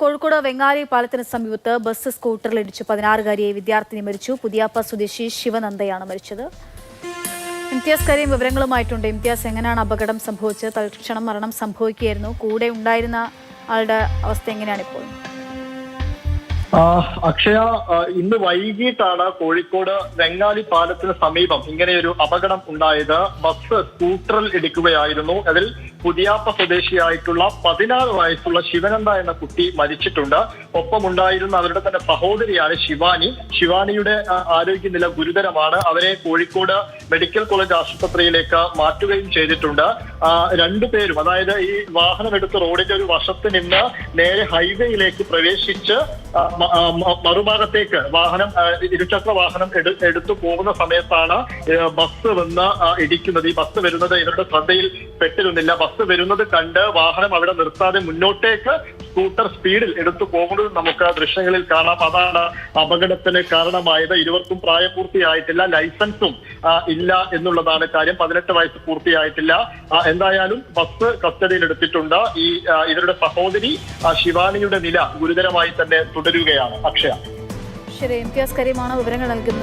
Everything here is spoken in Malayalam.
കോഴിക്കോട് വെങ്ങാരി പാലത്തിന് സമീപത്ത് ബസ് സ്കൂട്ടറിലിടിച്ച് 16-കാരിയായ വിദ്യാർത്ഥിനി മരിച്ചു. പുതിയാപ്പ സ്വദേശി ശിവനന്ദയാണ് മരിച്ചത്. ഇംതിയാസ് കരീം വിവരങ്ങളുമായിട്ടുണ്ട്. ഇംതിയാസ്, എങ്ങനെയാണ് അപകടം സംഭവിച്ചത്? തൽക്ഷണം മരണം സംഭവിക്കുകയായിരുന്നു. കൂടെ ഉണ്ടായിരുന്ന ആളുടെ അവസ്ഥ എങ്ങനെയാണ് ഇപ്പോൾ? അക്ഷയ, ഇന്ന് വൈകിട്ടാണ് കോഴിക്കോട് വെങ്ങാലി പാലത്തിന് സമീപം ഇങ്ങനെയൊരു അപകടം ഉണ്ടായത്. ബസ് സ്കൂട്ടറിൽ ഇടിക്കുകയായിരുന്നു. അതിൽ പുതിയാപ്പ സ്വദേശിയായിട്ടുള്ള 16 വയസ്സുള്ള ശിവനന്ദ എന്ന കുട്ടി മരിച്ചിട്ടുണ്ട്. ഒപ്പമുണ്ടായിരുന്ന അവരുടെ തന്നെ സഹോദരിയാണ് ശിവാനി. ശിവാനിയുടെ ആരോഗ്യനില ഗുരുതരമാണ്. അവരെ കോഴിക്കോട് മെഡിക്കൽ കോളേജ് ആശുപത്രിയിലേക്ക് മാറ്റുകയും ചെയ്തിട്ടുണ്ട്. രണ്ടുപേരും, അതായത് ഈ വാഹനം എടുത്ത് റോഡിന്റെ ഒരു വശത്ത് നിന്ന് നേരെ ഹൈവേയിലേക്ക് പ്രവേശിച്ച് മറുഭാഗത്തേക്ക് ഇരുചക്ര വാഹനം എടുത്തു പോകുന്ന സമയത്താണ് ബസ് വന്ന് ഇടിക്കുന്നത്. ഈ ബസ് വരുന്നത് ഇവരുടെ ശ്രദ്ധയിൽ പെട്ടിരുന്നില്ല. ബസ് വരുന്നത് കണ്ട് വാഹനം അവിടെ നിർത്താതെ മുന്നോട്ടേക്ക് സ്കൂട്ടർ സ്പീഡിൽ എടുത്തു പോകുന്നത് നമുക്ക് ദൃശ്യങ്ങളിൽ കാണാം. അതാണ് അപകടത്തിന് കാരണമായത്. ഇരുവർക്കും പ്രായപൂർത്തിയായിട്ടില്ല, ലൈസൻസും ഇല്ല എന്നുള്ളതാണ് കാര്യം. 18 വയസ്സ് പൂർത്തിയായിട്ടില്ല. എന്തായാലും ബസ് കസ്റ്റഡിയിൽ എടുത്തിട്ടുണ്ട്. ഇവരുടെ സഹോദരി ശിവാനിയുടെ നില ഗുരുതരമായി തന്നെ തുടരുകയാണ്. അക്ഷയ. ശരി, ഇംതിയാസ് കരീമാണ് വിവരങ്ങൾ നൽകുന്നത്.